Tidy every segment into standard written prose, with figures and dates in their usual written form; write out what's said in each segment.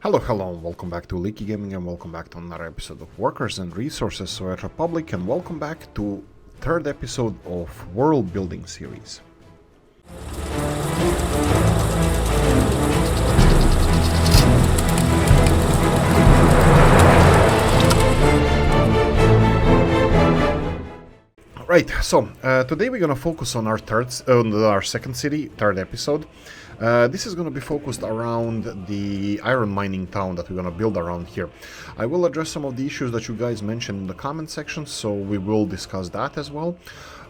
Hello, and welcome back to Oolykee Gaming, and welcome back to another episode of Workers and Resources Soviet Republic, and welcome back to third episode of Worldbuilding series. Right, so today we're gonna focus on our second city, third episode. This is going to be focused around the iron mining town that we're going to build around here. I will address some of the issues that you guys mentioned in the comment section, so we will discuss that as well.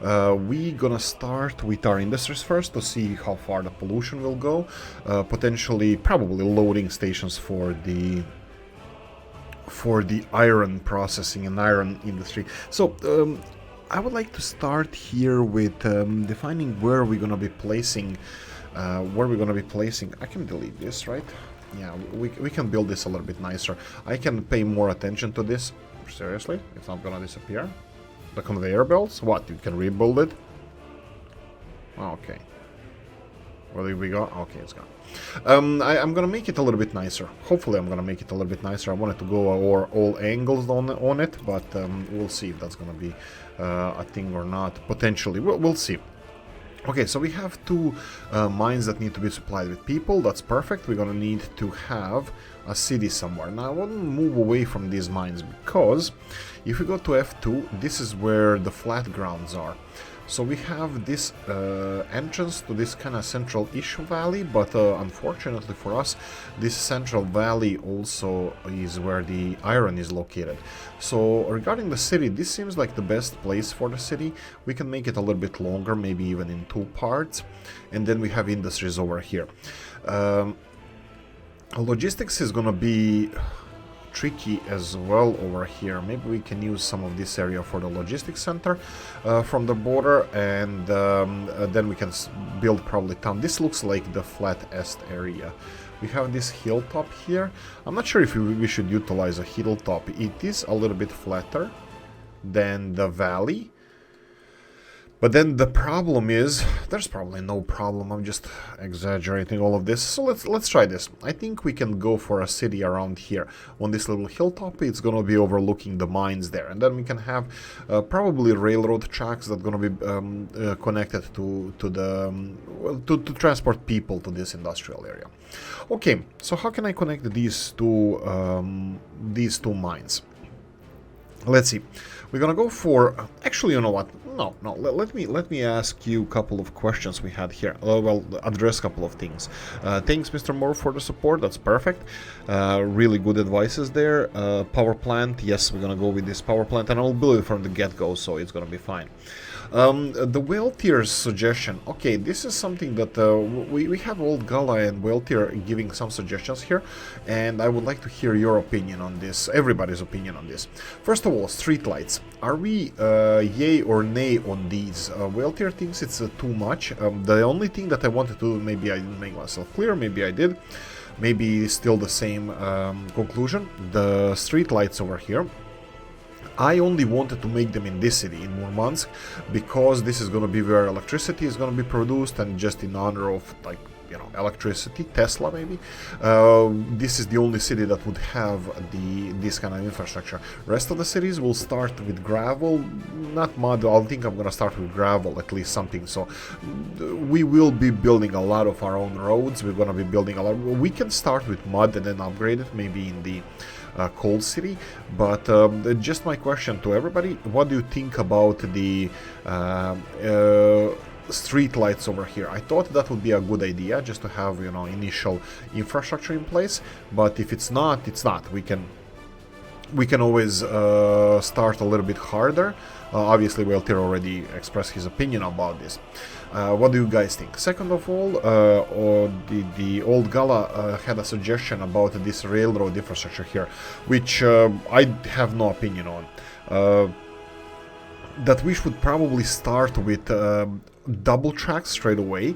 We're going to start with our industries first to see how far the pollution will go. Potentially, probably loading stations for the iron processing and iron industry. So, I would like to start here with defining where we're going to be placing I can delete this, right? Yeah, we can build this a little bit nicer. I can pay more attention to this. Seriously? It's not gonna disappear? The conveyor belts? What? You can rebuild it? Okay. Where did we go? Okay, it's gone. I'm gonna make it a little bit nicer. Hopefully I'm gonna make it a little bit nicer. I wanted to go over all angles on it, but we'll see if that's gonna be a thing or not. Potentially. We'll see. Okay, so we have two mines that need to be supplied with people. That's perfect. We're gonna need to have a city somewhere. Now I want to move away from these mines because if we go to F2, this is where the flat grounds are. So we have this entrance to this kind of central-ish valley, but unfortunately for us, this central valley also is where the iron is located. So regarding the city, this seems like the best place for the city. We can make it a little bit longer, maybe even in two parts, and then we have industries over here. Logistics is gonna be tricky as well over here. Maybe we can use some of this area for the logistics center from the border, and then we can build probably town. This looks like the flat est area. We have this hilltop here. I'm not sure if we should utilize a hilltop. It is a little bit flatter than the valley. But then the problem is, there's probably no problem, I'm just exaggerating all of this. So let's try this. I think we can go for a city around here. On this little hilltop, it's going to be overlooking the mines there. And then we can have probably railroad tracks that are going to be connected to transport people to this industrial area. Okay, so how can I connect these two mines? Let's see. We're gonna go for. Actually, you know what? No. Let me ask you a couple of questions we had here. Well, address a couple of things. Thanks, Mr. Moore, for the support. That's perfect. Really good advices there. Power plant. Yes, we're gonna go with this power plant, and I'll build it from the get-go, so it's gonna be fine. The Whaltier's suggestion. Okay, this is something that we have Old Gala and Whaltier giving some suggestions here, and I would like to hear your opinion on this, everybody's opinion on this. First of all, streetlights. Are we yay or nay on these? Whaltier thinks it's too much. The only thing that I wanted to do, maybe I didn't make myself clear, maybe I did, maybe still the same conclusion. The streetlights over here, I only wanted to make them in this city, in Murmansk, because this is going to be where electricity is going to be produced, and just in honor of, like, you know, electricity, Tesla maybe, this is the only city that would have this kind of infrastructure. Rest of the cities will start with gravel, not mud. I think I'm going to start with gravel, at least something. So we will be building a lot of our own roads. We're going to be building a lot. We can start with mud and then upgrade it, maybe in the coal city. But just my question to everybody: what do you think about the street lights over here? I thought that would be a good idea, just to have, you know, initial infrastructure in place. But if it's not, it's not. We can always start a little bit harder. Obviously, Whaltier already expressed his opinion about this. What do you guys think? Second of all, the Old Gala had a suggestion about this railroad infrastructure here, which I have no opinion on. That we should probably start with double tracks straight away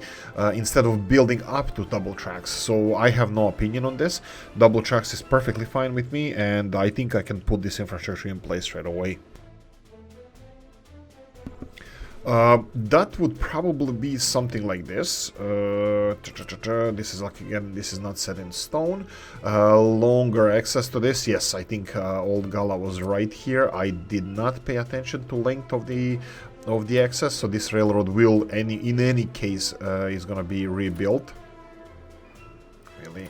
instead of building up to double tracks. So I have no opinion on this. Double tracks is perfectly fine with me, and I think I can put this infrastructure in place straight away. That would probably be something like this. This is like, again, this is not set in stone. Longer access to this. Yes, I think old Gala was right here. I did not pay attention to length of the access, so this railroad will in any case is gonna be rebuilt. Really?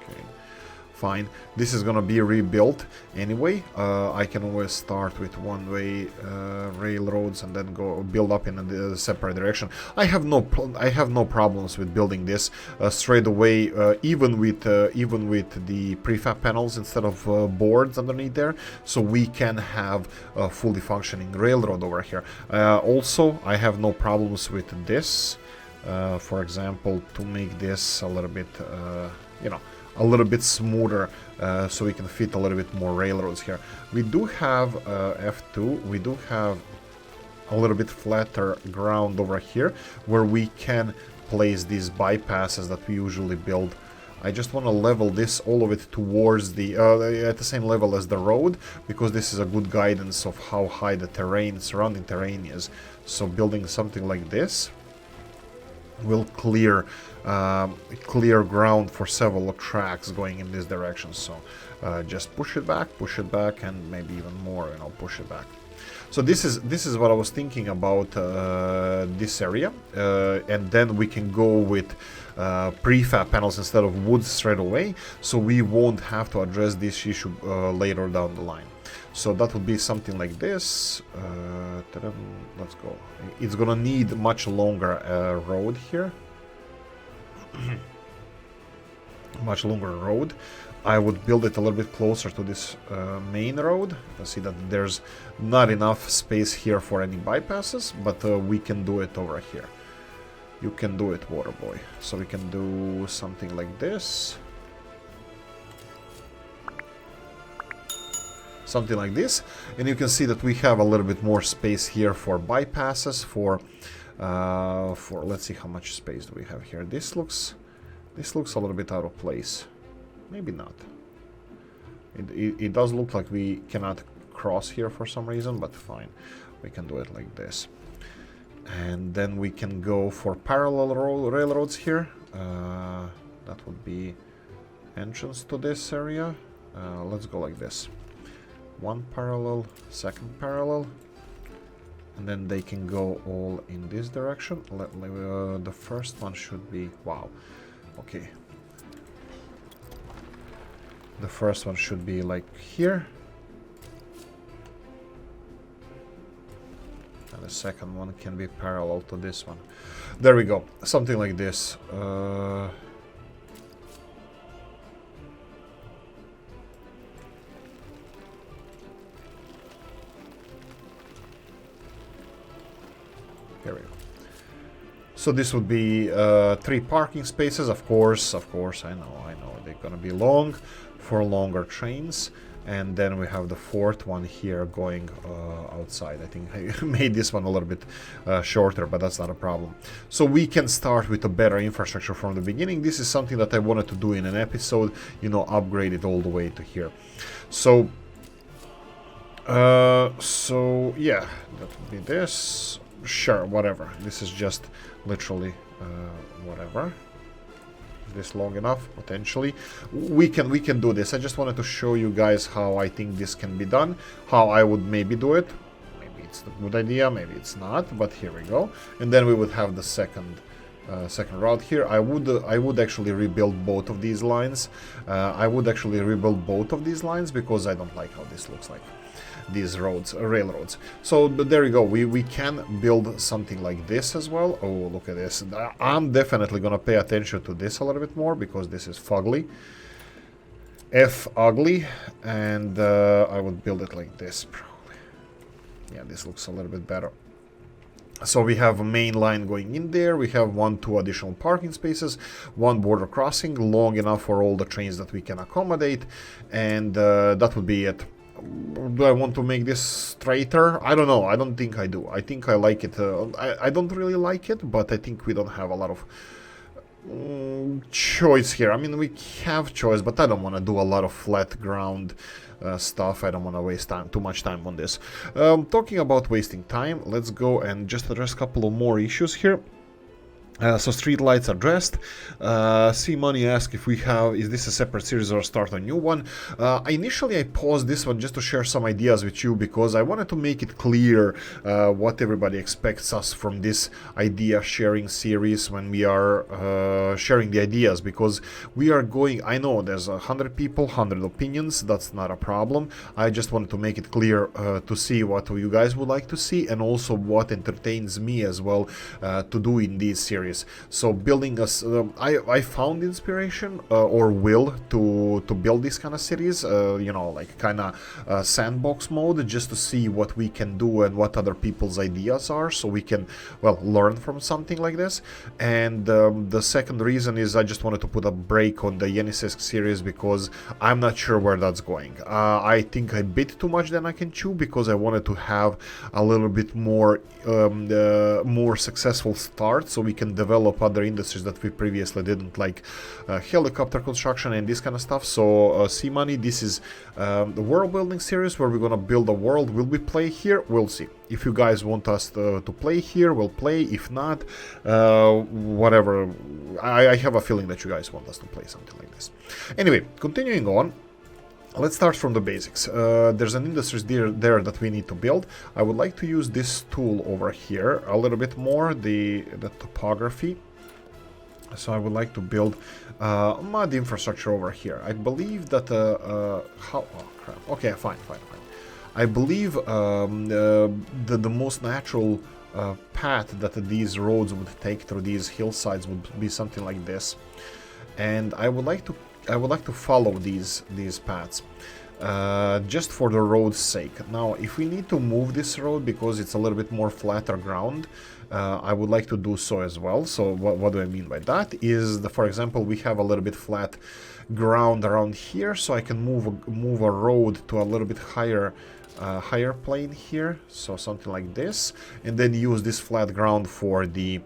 Okay. Fine. This is gonna be rebuilt anyway. I can always start with one-way railroads and then go build up in a separate direction. I have no problems with building this straight away, even with the prefab panels instead of boards underneath there, so we can have a fully functioning railroad over here. Also, I have no problems with this. For example, to make this a little bit, you know, a little bit smoother, so we can fit a little bit more railroads here. We do have F2, we do have a little bit flatter ground over here where we can place these bypasses that we usually build. I just want to level this, all of it towards the at the same level as the road, because this is a good guidance of how high the terrain, surrounding terrain is. So building something like this will clear ground for several tracks going in this direction. So just push it back, and maybe even more, and I'll push it back. So this is what I was thinking about this area, and then we can go with prefab panels instead of wood straight away, so we won't have to address this issue later down the line. So that would be something like this. Let's go. It's gonna need much longer road here. Much longer road. I would build it a little bit closer to this main road. You see that there's not enough space here for any bypasses, but we can do it over here. You can do it, water boy. So we can do something like this. Something like this, and you can see that we have a little bit more space here for bypasses, for let's see how much space do we have here. This looks a little bit out of place. Maybe not. It does look like we cannot cross here for some reason, but fine, we can do it like this. And then we can go for parallel railroads here. That would be entrance to this area. Let's go like this. One parallel, second parallel, and then they can go all in this direction. The first one should be, wow, okay. The first one should be like here, and the second one can be parallel to this one. There we go, something like this. Here we go. So this would be 3 parking spaces, of course, I know, they're gonna be long for longer trains. And then we have the 4th one here going outside. I think I made this one a little bit shorter, but that's not a problem. So we can start with a better infrastructure from the beginning. This is something that I wanted to do in an episode, you know, upgrade it all the way to here. So yeah, that would be this. Sure, whatever. This is just literally whatever. Is this long enough? Potentially. We can do this. I just wanted to show you guys how I think this can be done. How I would maybe do it. Maybe it's a good idea, maybe it's not, but here we go. And then we would have the second route here. I would actually rebuild both of these lines. Because I don't like how this looks like. These railroads. So there you go. We can build something like this as well. Oh, look at this. I'm definitely gonna pay attention to this a little bit more, because this is fugly. Ugly. And I would build it like this probably. Yeah, this looks a little bit better. So we have a main line going in there. We have 2 additional parking spaces, 1 border crossing, long enough for all the trains that we can accommodate, and that would be it. Do I want to make this straighter? I don't know. I don't think I do. I think I like it. I don't really like it, but I think we don't have a lot of choice here. I mean, we have choice, but I don't want to do a lot of flat ground stuff. I don't want to waste too much time on this. Talking about wasting time, let's go and just address a couple of more issues here. So street lights addressed. C Money asks if we have, is this a separate series or start a new one? Initially I paused this one just to share some ideas with you, because I wanted to make it clear what everybody expects us from this idea sharing series when we are sharing the ideas, because we are going, I know there's 100 people, 100 opinions, that's not a problem. I just wanted to make it clear to see what you guys would like to see, and also what entertains me as well to do in these series. So building us, I found inspiration or will to build this kind of series, you know, like kind of sandbox mode, just to see what we can do and what other people's ideas are, so we can, well, learn from something like this. And the second reason is I just wanted to put a break on the Yeniseisk series, because I'm not sure where that's going. I think I bit too much than I can chew, because I wanted to have a little bit more more successful start, so we can develop other industries that we previously didn't, like helicopter construction and this kind of stuff. So C Money, this is the world building series where we're gonna build a world. Will we play here? We'll see. If you guys want us to play here, we'll play. If not, whatever. I have a feeling that you guys want us to play something like this. Anyway, continuing on. Let's start from the basics. There's an industry there that we need to build. I would like to use this tool over here a little bit more, the topography. So I would like to build mud infrastructure over here. I believe that oh crap. Okay, fine. I believe the most natural path that these roads would take through these hillsides would be something like this, and I would like to follow these paths just for the road's sake. Now, if we need to move this road because it's a little bit more flatter ground, I would like to do so as well. So what do I mean by that is, for example, we have a little bit flat ground around here, so I can move a road to a little bit higher plane here, so something like this, and then use this flat ground for the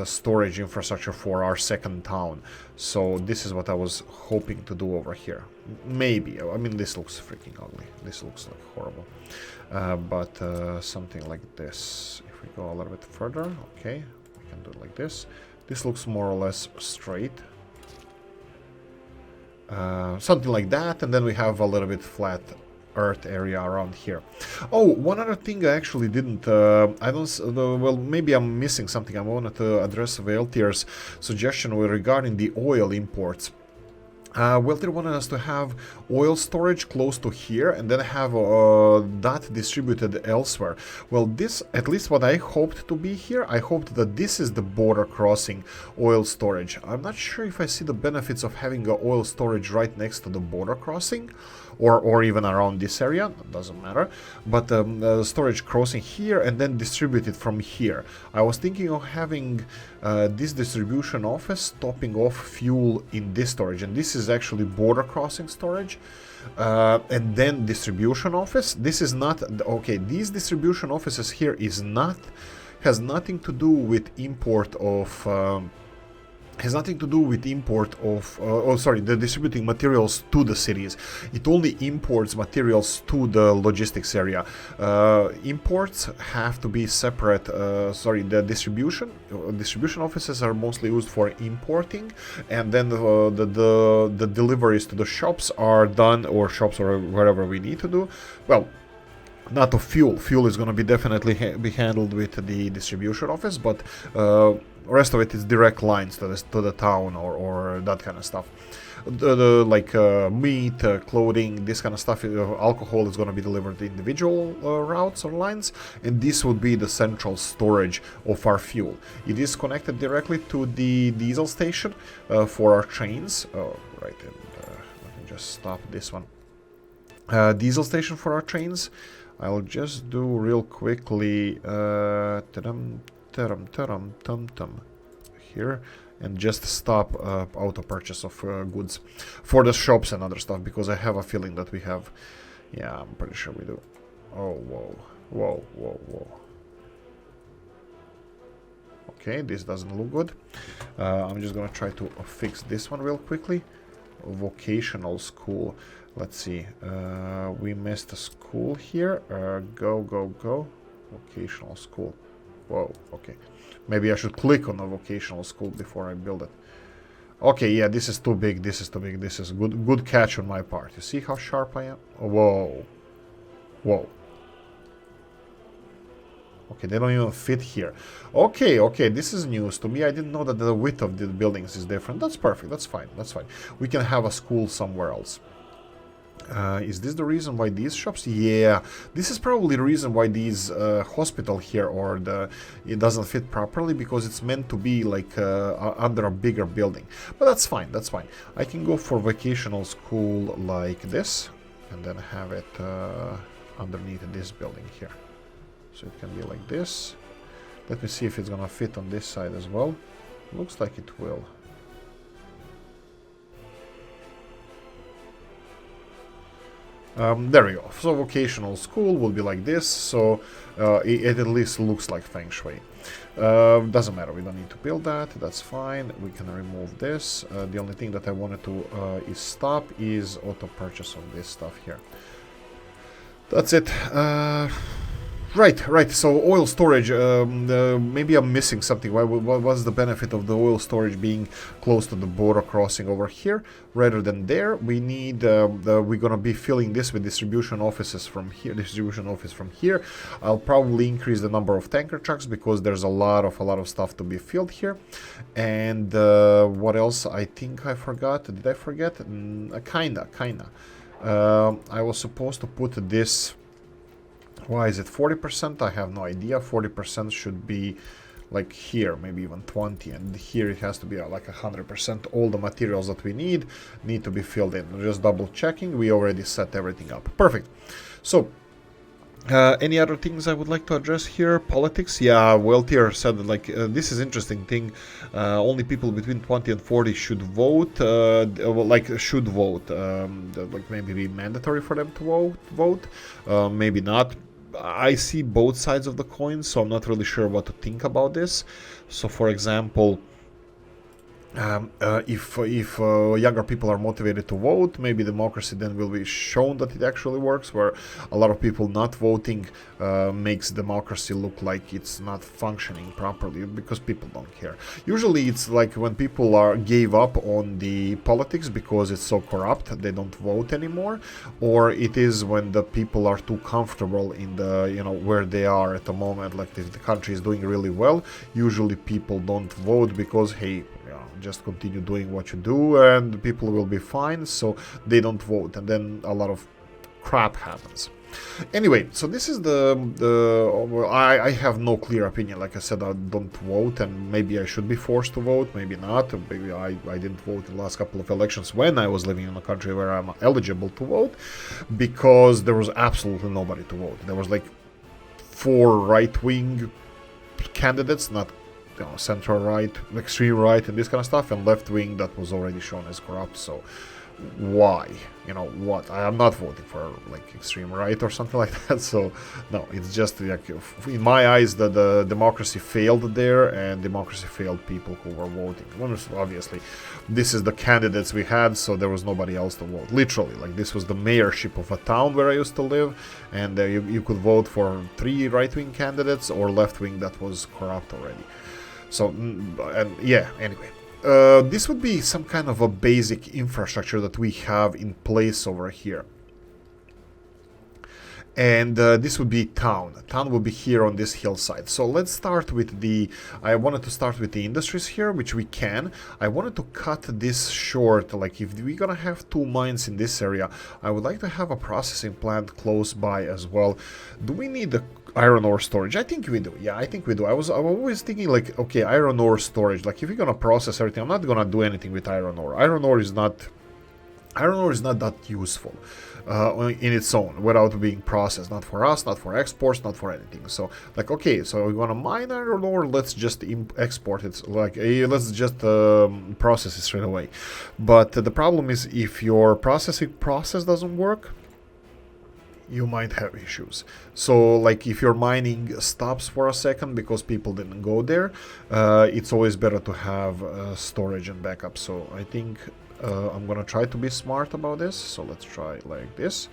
storage infrastructure for our second town. So this is what I was hoping to do over here. Maybe, I mean, this looks freaking ugly. This looks like horrible. But something like this. If we go a little bit further, okay, we can do it like this. This looks more or less straight. Something like that, and then we have a little bit flat earth area around here. Oh, one other thing I actually didn't, well, maybe I'm missing something. I wanted to address Valtier's suggestion regarding the oil imports. Valtier wanted us to have oil storage close to here and then have that distributed elsewhere. Well, this, at least what I hoped to be here, I hoped that this is the border crossing oil storage. I'm not sure if I see the benefits of having a oil storage right next to the border crossing, or even around this area, it doesn't matter, but storage crossing here and then distribute it from here. I was thinking of having this distribution office topping off fuel in this storage, and this is actually border crossing storage, and then distribution office. This is not, okay, these distribution offices here has nothing to do with import of the distributing materials to the cities. It only imports materials to the logistics area. Imports have to be separate. The distribution offices are mostly used for importing, and then the deliveries to the shops are done, or shops or wherever we need to do. Well, not of fuel. Fuel is going to be definitely be handled with the distribution office, but rest of it is direct lines to the town or that kind of stuff. Like meat, clothing, this kind of stuff. Alcohol is going to be delivered to individual routes or lines, and this would be the central storage of our fuel. It is connected directly to the diesel station for our trains. Oh, right, and let me just stop this one. Diesel station for our trains. I'll just do real quickly here, and just stop auto purchase of goods for the shops and other stuff, because I have a feeling that we have, yeah, I'm pretty sure we do. Oh, whoa. Okay, this doesn't look good. I'm just gonna try to fix this one real quickly. Vocational school. Let's see. We missed a school here. Go. Vocational school. Whoa, okay. Maybe I should click on a vocational school before I build it. Okay, yeah, this is too big. This is too big. This is good catch on my part. You see how sharp I am? Whoa. Whoa. Okay, they don't even fit here. Okay, this is news to me. I didn't know that the width of the buildings is different. That's perfect. That's fine. We can have a school somewhere else. Is this the reason why these shops? Yeah, this is probably the reason why these hospital here it doesn't fit properly, because it's meant to be like under a bigger building. But that's fine. I can go for vocational school like this, and then have it underneath this building here. So it can be like this. Let me see if it's gonna fit on this side as well. Looks like it will. There we go. So vocational school will be like this. So it at least looks like feng shui. Doesn't matter. We don't need to build that. That's fine. We can remove this. The only thing that I wanted to stop is auto purchase of this stuff here. That's it. Right. So oil storage, maybe I'm missing something. What was the benefit of the oil storage being close to the border crossing over here rather than there? We need, we're gonna be filling this with distribution offices from here, distribution office from here. I'll probably increase the number of tanker trucks because there's a lot of stuff to be filled here. And what else? I think I forgot. Did I forget? Kinda. I was supposed to put this. Why is it 40%? I have no idea. 40% should be like here, maybe even 20, and here it has to be like 100%. All the materials that we need to be filled in. Just double checking. We already set everything up. Perfect. So any other things I would like to address here? Politics? Yeah, Wealthier said that, like, this is interesting thing. Only people between 20 and 40 should vote. Should vote. Like, maybe be mandatory for them to vote. Maybe not. I see both sides of the coin, so I'm not really sure what to think about this. So, for example, if younger people are motivated to vote, maybe democracy then will be shown that it actually works, where a lot of people not voting makes democracy look like it's not functioning properly because people don't care. Usually it's like when people gave up on the politics because it's so corrupt, they don't vote anymore, or it is when the people are too comfortable in the, where they are at the moment. Like if the country is doing really well, usually people don't vote because, hey, just continue doing what you do and people will be fine, so they don't vote, and then a lot of crap happens. Anyway, so this is I have no clear opinion. Like I said, I don't vote, and maybe I should be forced to vote, maybe not. Maybe I didn't vote in the last couple of elections when I was living in a country where I'm eligible to vote, because there was absolutely nobody to vote. There was like 4 right-wing candidates, not center right, extreme right, and this kind of stuff, and left wing that was already shown as corrupt. So why? What? I am not voting for like extreme right or something like that. So no, it's just like, in my eyes, the democracy failed there, and democracy failed people who were voting. Obviously, this is the candidates we had, so there was nobody else to vote. Literally, like this was the mayorship of a town where I used to live, and you could vote for 3 right-wing candidates or left-wing that was corrupt already. So, and yeah, anyway. This would be some kind of a basic infrastructure that we have in place over here. And this would be town. Town will be here on this hillside. So let's start with I wanted to start with the industries here, which we can. I wanted to cut this short. Like if we're gonna have 2 mines in this area, I would like to have a processing plant close by as well. Do we need the iron ore storage? I think we do. Yeah, I think we do. I was always thinking like, okay, iron ore storage. Like if you're gonna process everything, I'm not gonna do anything with iron ore. Iron ore is not that useful in its own without being processed. Not for us, not for exports, not for anything. So like, okay, so we want to mine iron ore, let's just export it. Like let's just process it straight away. But the problem is, if your process doesn't work, you might have issues. So like if your mining stops for a second because people didn't go there, it's always better to have storage and backup. So I think I'm gonna try to be smart about this. So let's try like this.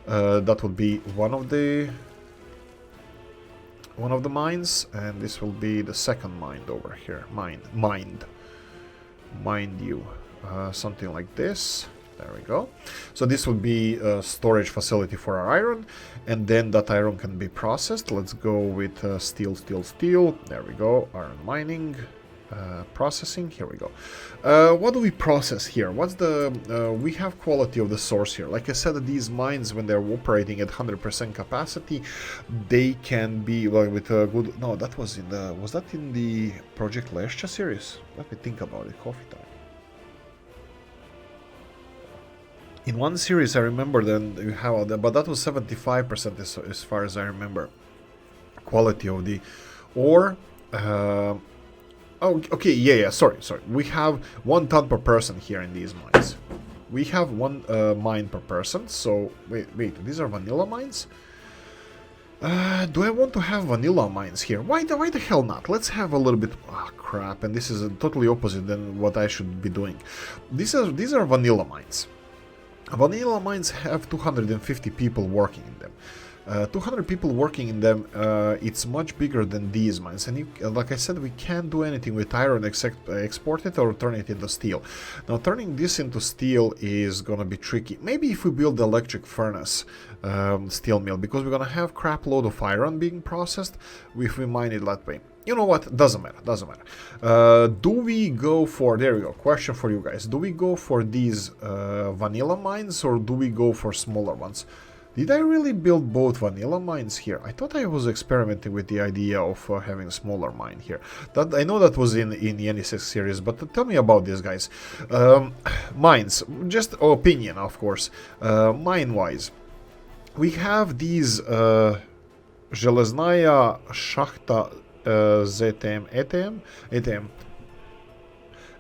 That would be one of the mines, and this will be the second mine over here. Mind you, something like this. There we go. So this would be a storage facility for our iron, and then that iron can be processed. Let's go with steel. There we go. Iron mining, processing. Here we go. What do we process here? What's the we have quality of the source here. Like I said, these mines, when they're operating at 100% capacity, they can be like with a good. No, that was in the. Was that in the Project Leshcha series? Let me think about it. Coffee time. In one series, I remember then you have, but that was 75% as far as I remember. Quality of the ore. Oh, okay, yeah. Sorry. We have 1 ton per person here in these mines. We have 1 mine per person. So wait, these are vanilla mines. Do I want to have vanilla mines here? Why the hell not? Let's have a little bit. Oh, crap! And this is totally opposite than what I should be doing. These are vanilla mines. Vanilla mines have 250 people working in them. 200 people working in them, it's much bigger than these mines. And like I said, we can't do anything with iron except export it or turn it into steel. Now, turning this into steel is gonna be tricky. Maybe if we build the electric furnace steel mill, because we're gonna have crap load of iron being processed if we mine it that way. You know what? Doesn't matter. Do we go for... There we go. Question for you guys. Do we go for these vanilla mines or do we go for smaller ones? Did I really build both vanilla mines here? I thought I was experimenting with the idea of having a smaller mine here. That I know that was in the NESX series, but tell me about this, guys. Mines. Just opinion, of course. Mine-wise. We have these Железная шахта ZTM, ATM.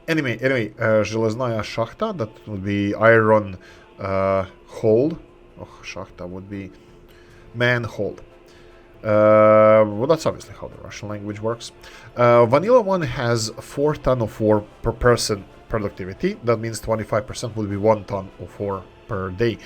Anyway, Железная шахта, that would be iron hold. Oh, shachta would be manhold. Well, that's obviously how the Russian language works. Vanilla one has 4 ton of ore per person productivity. That means 25% will be 1 ton of ore per day.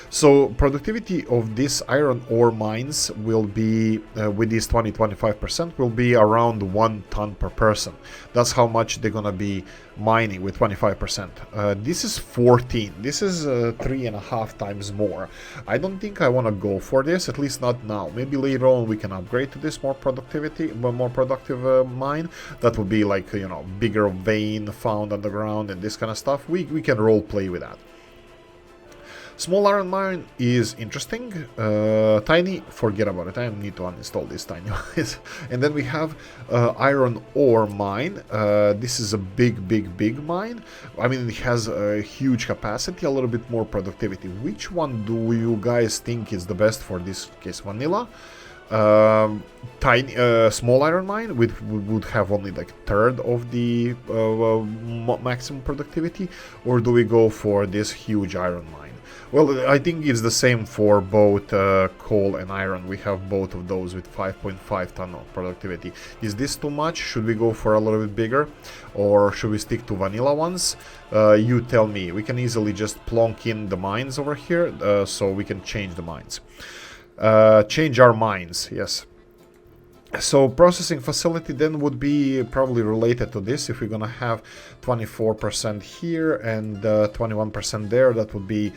So productivity of this iron ore mines will be, with this 20-25%, will be around 1 ton per person. That's how much they're gonna be mining with 25%. This is 14. This is 3.5 times more. I don't think I want to go for this, at least not now. Maybe later on we can upgrade to this more productive mine. That would be like, you know, bigger vein found underground and this kind of stuff. We can role play with that. Small iron mine is interesting. Tiny, forget about it. I need to uninstall this tiny ones. And then we have iron ore mine. This is a big mine. I mean, it has a huge capacity, a little bit more productivity. Which one do you guys think is the best for this case? Vanilla? Tiny, small iron mine would have only like third of the maximum productivity, or do we go for this huge iron mine? Well, I think it's the same for both coal and iron. We have both of those with 5.5 ton of productivity. Is this too much? Should we go for a little bit bigger? Or should we stick to vanilla ones? You tell me. We can easily just plonk in the mines over here, so we can change the mines. Change our mines, yes. So processing facility then would be probably related to this. If we're gonna have 24% here and 21% there, that would be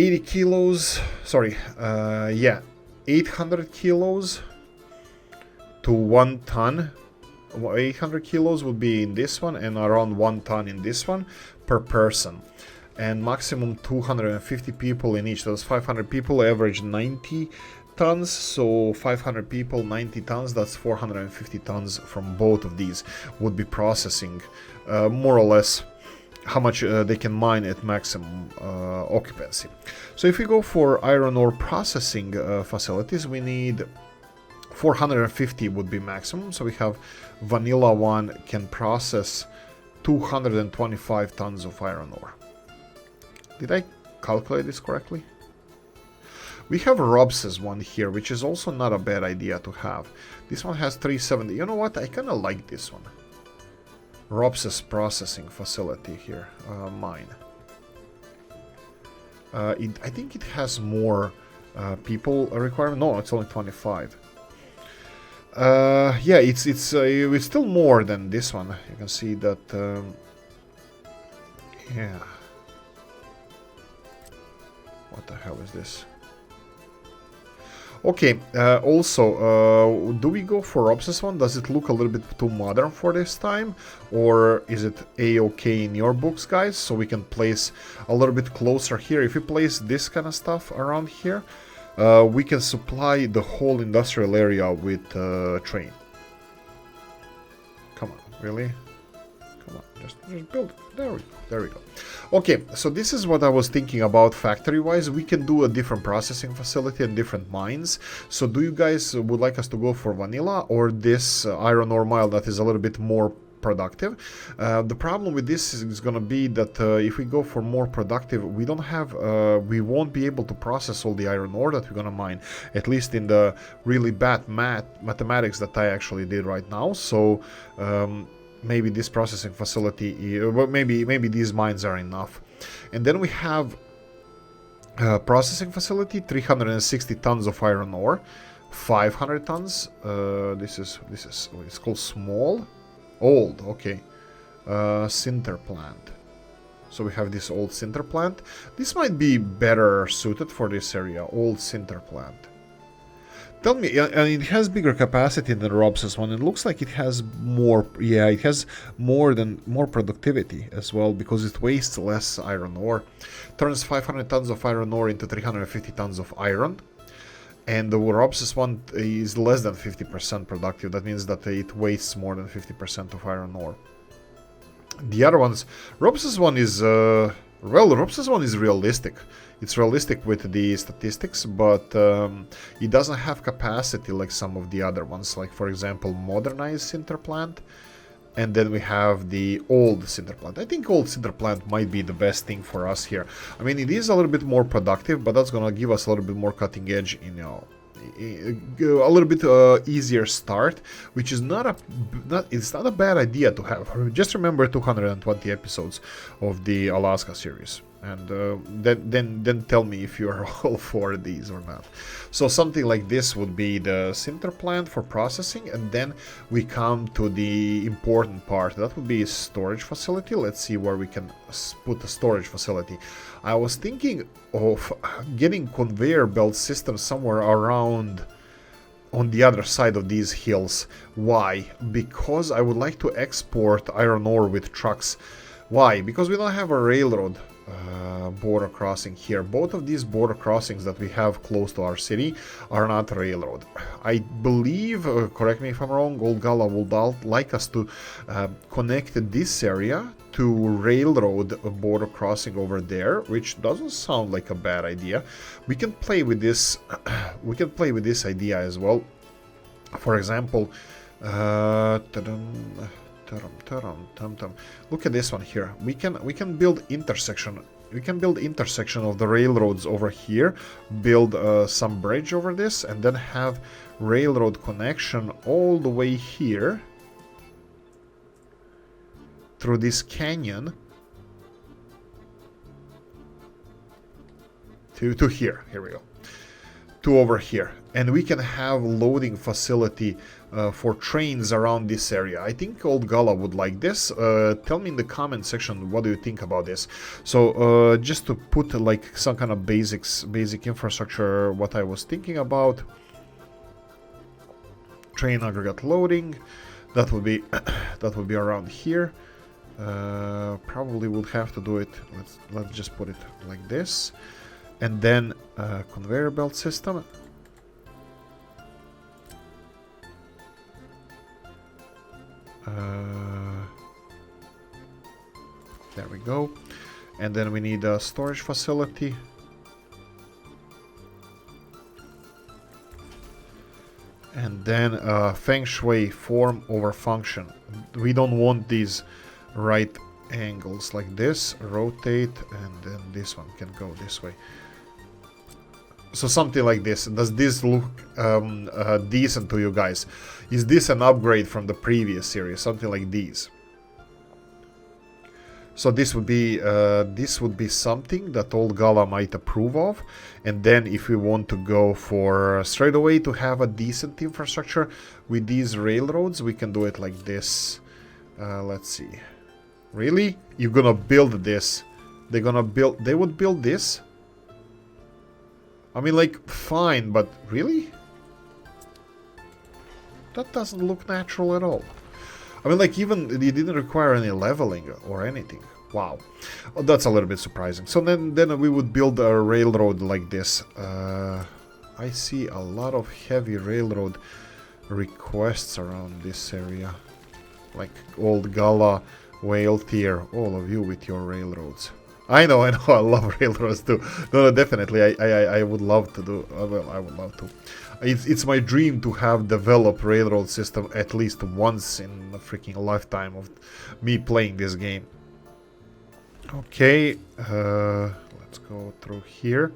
80 kilos, sorry, yeah, 800 kilos to 1 ton. 800 kilos would be in this one and around 1 ton in this one per person. And maximum 250 people in each. Those 500 people average 90 tons, so 500 people, 90 tons, that's 450 tons from both of these would be processing, more or less how much they can mine at maximum occupancy. So if we go for iron ore processing facilities, we need 450 would be maximum. So we have vanilla one can process 225 tons of iron ore. Did I calculate this correctly? We have Robs's one here, which is also not a bad idea to have. This one has 370. You know what? I kind of like this one. Robs's processing facility here, mine. I think it has more people requirement. No, it's only 25. Yeah, it's still more than this one. You can see that. Yeah. What the hell is this? Okay, also, do we go for Robs's one? Does it look a little bit too modern for this time? Or is it a-okay in your books, guys? So we can place a little bit closer here. If we place this kind of stuff around here, we can supply the whole industrial area with train. Come on, really? Come on, just build it. There we go. Okay, so this is what I was thinking about factory-wise. We can do a different processing facility and different mines. So do you guys would like us to go for vanilla or this iron ore mine that is a little bit more productive? The problem with this is going to be that if we go for more productive, we don't have, we won't be able to process all the iron ore that we're going to mine, at least in the really bad mathematics that I actually did right now. So maybe this processing facility, maybe these mines are enough. And then we have processing facility, 360 tons of iron ore, 500 tons. This is it's called small, old. Okay, sinter plant. So we have this old sinter plant. This might be better suited for this area. Old sinter plant. Tell me, and it has bigger capacity than Robs's one. It looks like it has more. Yeah, it has more productivity as well because it wastes less iron ore. Turns 500 tons of iron ore into 350 tons of iron. And the Robs's one is less than 50% productive. That means that it wastes more than 50% of iron ore. The other ones, Robs's one is Robs's one is realistic. It's realistic with the statistics, but it doesn't have capacity like some of the other ones, like for example modernized sinter plant, and then we have the old sinter plant. I think old sinter plant might be the best thing for us here. I mean, it is a little bit more productive, but that's gonna give us a little bit more cutting edge, you know, a little bit easier start, which is it's not a bad idea to have. Just remember 220 episodes of the Alaska series, and then tell me if you are all for these or not. So something like this would be the sinter plant for processing, and then we come to the important part. That would be a storage facility. Let's see where we can put a storage facility. I was thinking of getting conveyor belt systems somewhere around on the other side of these hills. Why? Because I would like to export iron ore with trucks. Why? Because we don't have a railroad border crossing here. Both of these border crossings that we have close to our city are not railroad. I believe, correct me if I'm wrong, Old Gala would like us to connect this area to railroad border crossing over there, which doesn't sound like a bad idea. We can play with this. We can play with this idea as well. For example, look at this one here. We can build intersection. We can build intersection of the railroads over here, build some bridge over this, and then have railroad connection all the way here through this canyon to here. Here we go. To over here. And we can have loading facility for trains around this area. I think Old Gala would like this. Tell me in the comment section what do you think about this. So just to put like some kind of basic infrastructure, what I was thinking about. Train aggregate loading. That would be that would be around here. Probably would have to do it. Let's just put it like this. And then conveyor belt system. There we go. And then we need a storage facility. And then feng shui form over function. We don't want these right angles like this. Rotate, and then this one can go this way. So something like this. Does this look decent to you guys? Is this an upgrade from the previous series? Something like these. So this would be something that Old Gala might approve of. And then if we want to go for straight away to have a decent infrastructure with these railroads, we can do it like this. Let's see. Really? You're gonna build this? They would build this? I mean, like, fine, but really? That doesn't look natural at all. I mean, like, even it didn't require any leveling or anything. Wow. Oh, that's a little bit surprising. So then we would build a railroad like this. I see a lot of heavy railroad requests around this area. Like Old Gala, Whale Tier, all of you with your railroads. I know, I love railroads too. No, definitely, I would love to do. Well, I would love to. It's my dream to have developed railroad system at least once in a freaking lifetime of me playing this game. Okay, let's go through here,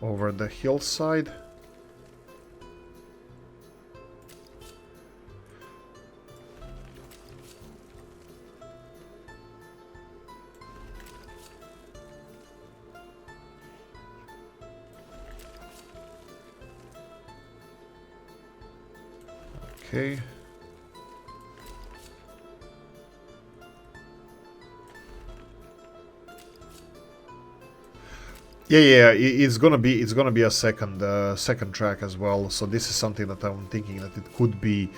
over the hillside. Okay. Yeah, it's gonna be a second track as well. So this is something that I'm thinking that it could be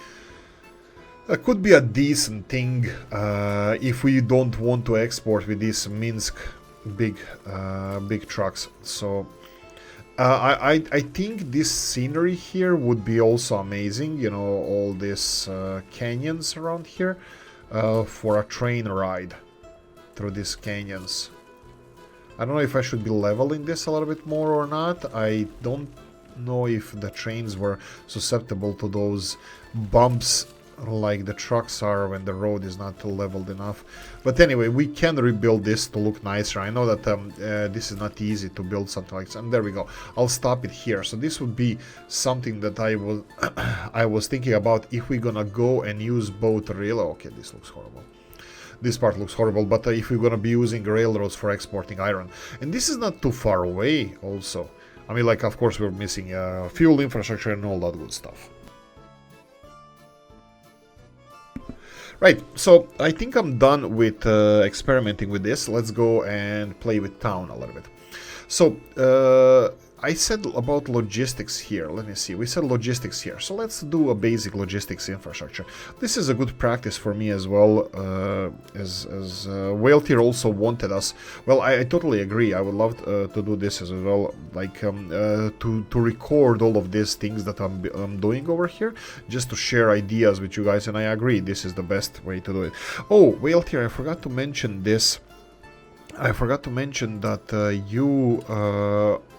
a decent thing if we don't want to export with these Minsk big trucks. So I think this scenery here would be also amazing. You know, all these canyons around here for a train ride through these canyons. I don't know if I should be leveling this a little bit more or not. I don't know if the trains were susceptible to those bumps like the trucks are when the road is not leveled enough. But anyway, we can rebuild this to look nicer. I know that this is not easy to build something like this. And there we go. I'll stop it here. So this would be something that I was I was thinking about if we're gonna go and use both rail. Okay, this looks horrible. This part looks horrible, but if we're gonna be using railroads for exporting iron. And this is not too far away also. I mean, like, of course we're missing fuel infrastructure and all that good stuff. Right, so I think I'm done with experimenting with this. Let's go and play with town a little bit. So, I said about logistics here. Let me see. We said logistics here. So let's do a basic logistics infrastructure. This is a good practice for me as well, as Whale Tier also wanted us. Well, I totally agree. I would love to do this as well, like to record all of these things that I'm doing over here, just to share ideas with you guys. And I agree, this is the best way to do it. Oh, Whale Tier, I forgot to mention this. I forgot to mention that you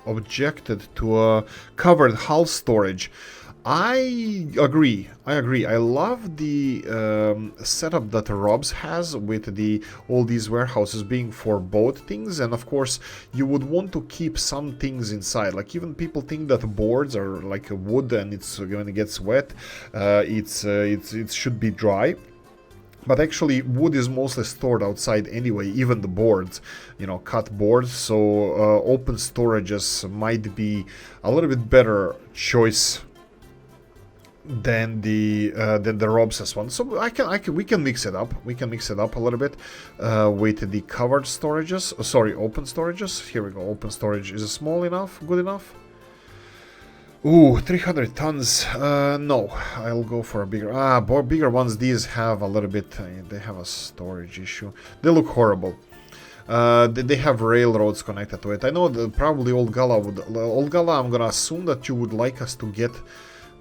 objected to covered hull storage. I agree. I love the setup that Rob's has with all these warehouses being for both things, and of course you would want to keep some things inside. Like, even people think that boards are like wood and when it gets wet, it should be dry. But actually, wood is mostly stored outside anyway, even the boards, you know, cut boards. So open storages might be a little bit better choice than the Rob's one. So we can mix it up. We can mix it up a little bit with the covered storages. Sorry, open storages. Here we go. Open storage is small enough, good enough. Ooh, 300 tons. No, I'll go for a bigger. Bigger ones. These have a little bit. They have a storage issue. They look horrible. They have railroads connected to it. I know that probably Old Gala would. Old Gala, I'm gonna assume that you would like us to get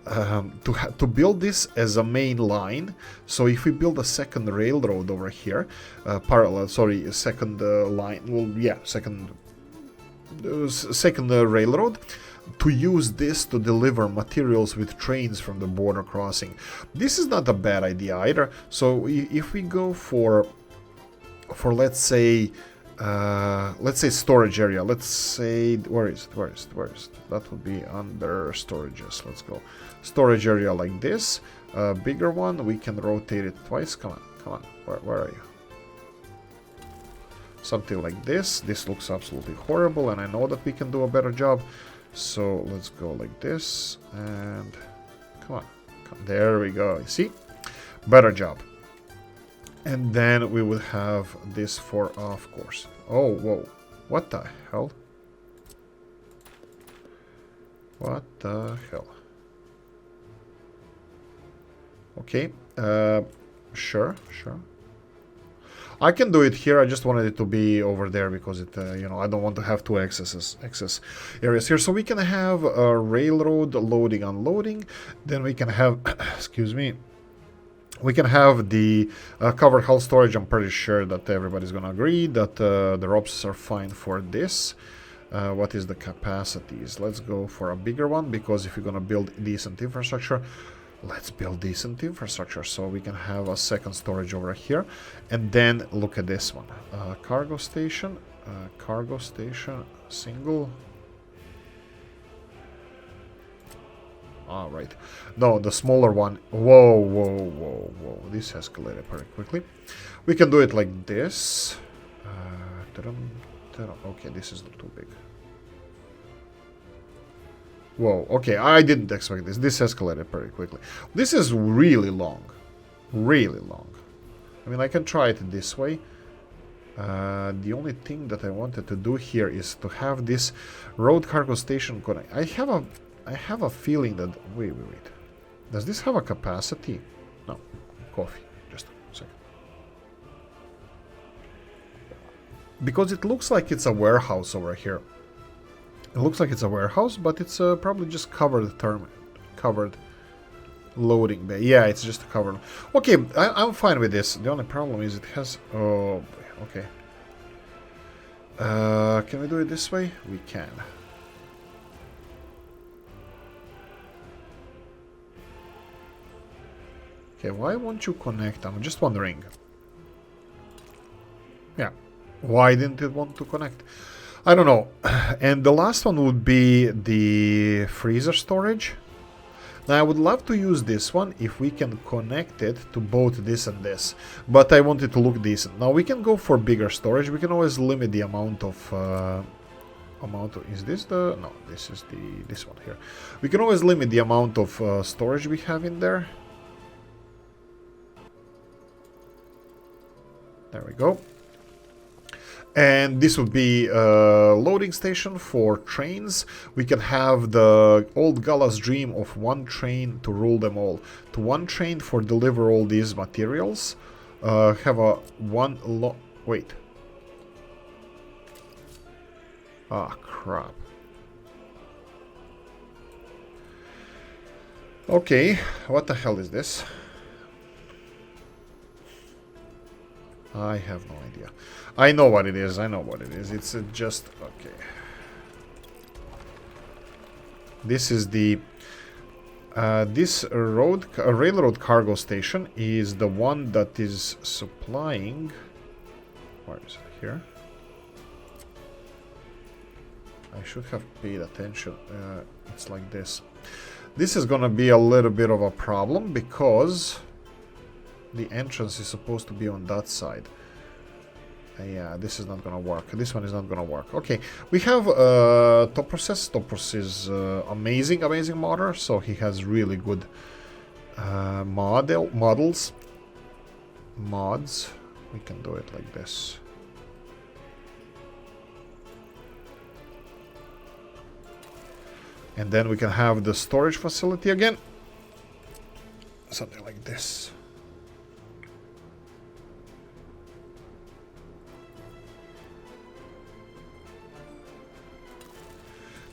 to build this as a main line. So if we build a second railroad over here, parallel. Sorry, second line. Well, yeah, second railroad. To use this to deliver materials with trains from the border crossing. This is not a bad idea either. So if we go for let's say let's say storage area. Let's say, where is it? That would be under storages. Let's go storage area like this. Bigger one, we can rotate it twice. Come on, where are you? Something like this. This looks absolutely horrible, and I know that we can do a better job. So let's go like this, and come on. There we go. You see? Better job. And then we would have this for, of course. Oh, whoa. What the hell? What the hell? Okay. Sure. I can do it here. I just wanted it to be over there because it, you know, I don't want to have two access areas here. So we can have a railroad loading, unloading. Then we can have, excuse me, we can have the covered hull storage. I'm pretty sure that everybody's going to agree that the ropes are fine for this. What is the capacities? Let's go for a bigger one, because if you're going to build decent infrastructure, let's build decent infrastructure. So we can have a second storage over here. And then look at this one. Cargo station, single. All right. No, the smaller one. Whoa. This escalated very quickly. We can do it like this. Okay, this is too big. Whoa, okay, I didn't expect this. This escalated very quickly. This is really long. Really long. I mean, I can try it this way. The only thing that I wanted to do here is to have this road cargo station connect. I have a feeling that... Wait. Does this have a capacity? No. Coffee. Just a second. Because it looks like it's a warehouse over here. It looks like it's a warehouse, but it's probably just covered loading bay. Yeah, it's just a covered. Okay, I'm fine with this. The only problem is it has... Oh, okay. Can we do it this way? We can. Okay, why won't you connect? I'm just wondering. Yeah, why didn't it want to connect? I don't know. And the last one would be the freezer storage. Now I would love to use this one if we can connect it to both this and this, but I want it to look decent. Now we can go for bigger storage. We can always limit the amount of is this the... No, this is this one here. We can always limit the amount of storage we have in there. There we go. And this would be a loading station for trains. We can have the old Gala's dream of one train to rule them all. To one train for deliver all these materials. Have a wait. Ah, crap. Okay, what the hell is this? I have no idea. I know what it is. It's just... Okay. This is the... this railroad cargo station is the one that is supplying... Where is it? Here? I should have paid attention. It's like this. This is gonna be a little bit of a problem because... the entrance is supposed to be on that side. Yeah, this is not gonna work. This one is not gonna work. Okay, we have Topros. Topros is amazing modder, so he has really good mods. We can do it like this. And then we can have the storage facility again. Something like this.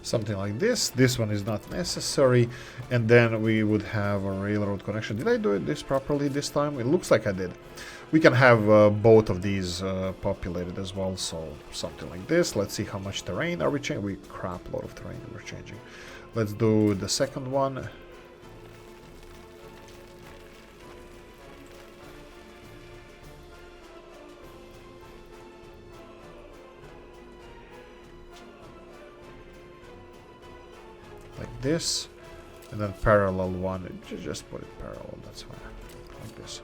Something like this. This one is not necessary. And then we would have a railroad connection. Did I do this properly this time? It looks like I did. We can have both of these populated as well. So something like this. Let's see how much terrain are we changing. We crap load of terrain we're changing. Let's do the second one. like this, and then parallel one. Just put it parallel. That's fine. Like this.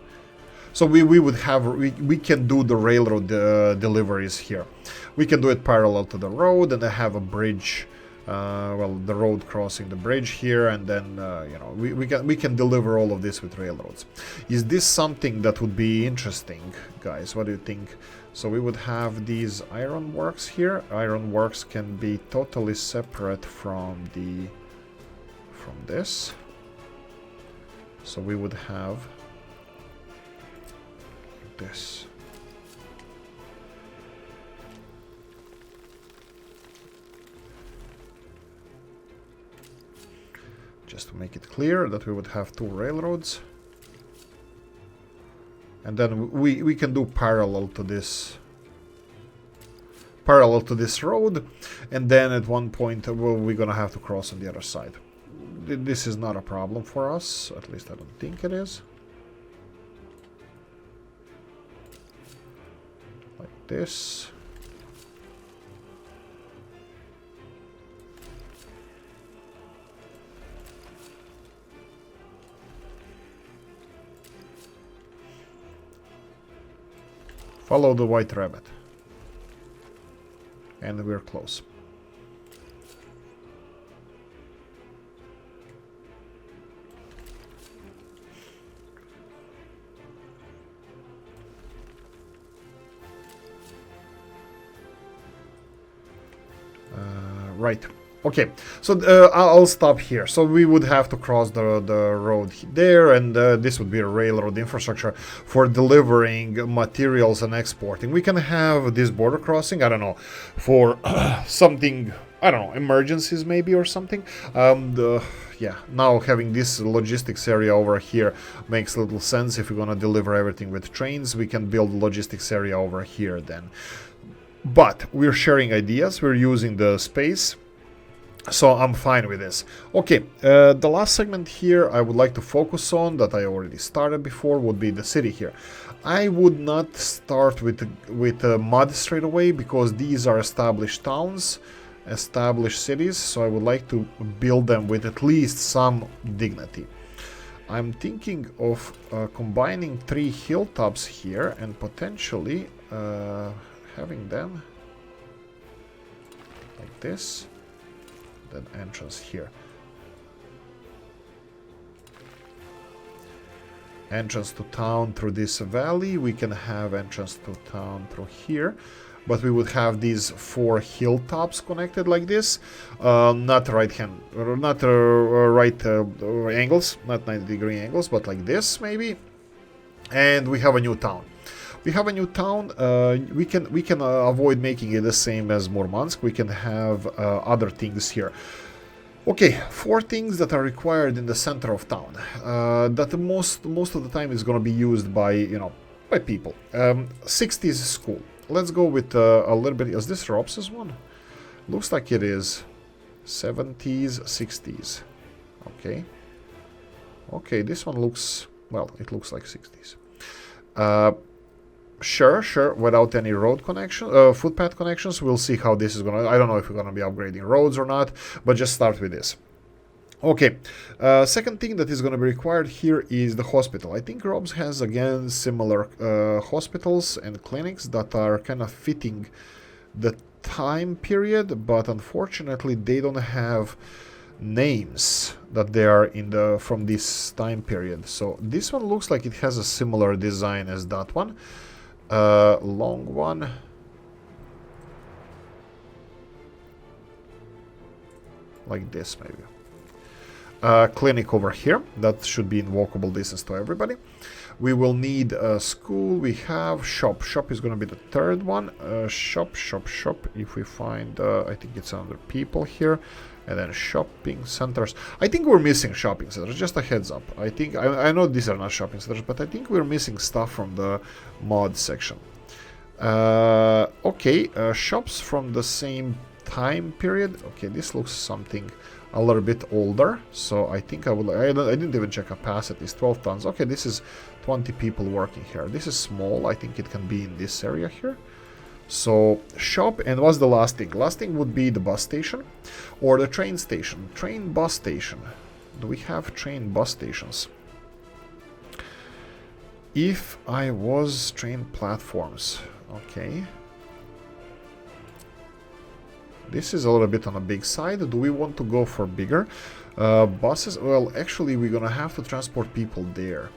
So we would have we can do the railroad deliveries here. We can do it parallel to the road, and I have a bridge. Well, the road crossing the bridge here, and then you know, we can deliver all of this with railroads. Is this something that would be interesting, guys? What do you think? So we would have these ironworks here. Ironworks can be totally separate from this. So we would have this. Just to make it clear that we would have two railroads. And then we can do parallel to this road, and then at one point we're gonna have to cross on the other side. This is not a problem for us, at least I don't think it is. Like this. Follow the white rabbit. And we're close. Right. Okay, so I'll stop here. So we would have to cross the road there, and this would be a railroad infrastructure for delivering materials and exporting. We can have this border crossing, I don't know, for something, I don't know, emergencies maybe or something. Yeah, now having this logistics area over here makes little sense. If we're gonna deliver everything with trains, we can build logistics area over here then. But we're sharing ideas, we're using the space. So I'm fine with this. Okay, the last segment here I would like to focus on, that I already started before, would be the city here. I would not start with mud straight away, because these are established towns, established cities, so I would like to build them with at least some dignity. I'm thinking of combining 3 hilltops here and potentially having them like this. Then entrance here. Entrance to town through this valley. We can have entrance to town through here, but we would have these 4 hilltops connected like this. Not right angles, not 90-degree angles, but like this maybe. And we have a new town. We have a new town. We can avoid making it the same as Murmansk. We can have other things here. Okay, 4 things that are required in the center of town. That most of the time is going to be used by, you know, by people. 60s school. Let's go with a little bit. Is this Robs's one? Looks like it is. 70s, 60s. Okay. Okay, this one looks, well, it looks like 60s. Sure, without any road connection, footpath connections. We'll see how this is gonna, I don't know if we're gonna be upgrading roads or not, but just start with this. Okay, second thing that is gonna be required here is the hospital. I think Rob's has again similar hospitals and clinics that are kind of fitting the time period, but unfortunately they don't have names that they are in the from this time period. So this one looks like it has a similar design as that one. Long one. Like this maybe. Clinic over here. That should be in walkable distance to everybody. We will need a school. We have shop. Shop is going to be the third one. Shop. If we find, I think it's under people here. And then shopping centers. I think we're missing shopping centers, just a heads up. I think, I know these are not shopping centers, but I think we're missing stuff from the mod section. Okay, shops from the same time period. Okay, this looks something a little bit older. So I think I didn't even check capacity. It's 12 tons. Okay, this is 20 people working here. This is small. I think it can be in this area here. So shop, and what's the last thing? Last thing would be the bus station or the train station. Train bus station. Do we have train bus stations? If I was train platforms, okay. This is a little bit on the big side. Do we want to go for bigger buses? Well, actually, we're gonna have to transport people there.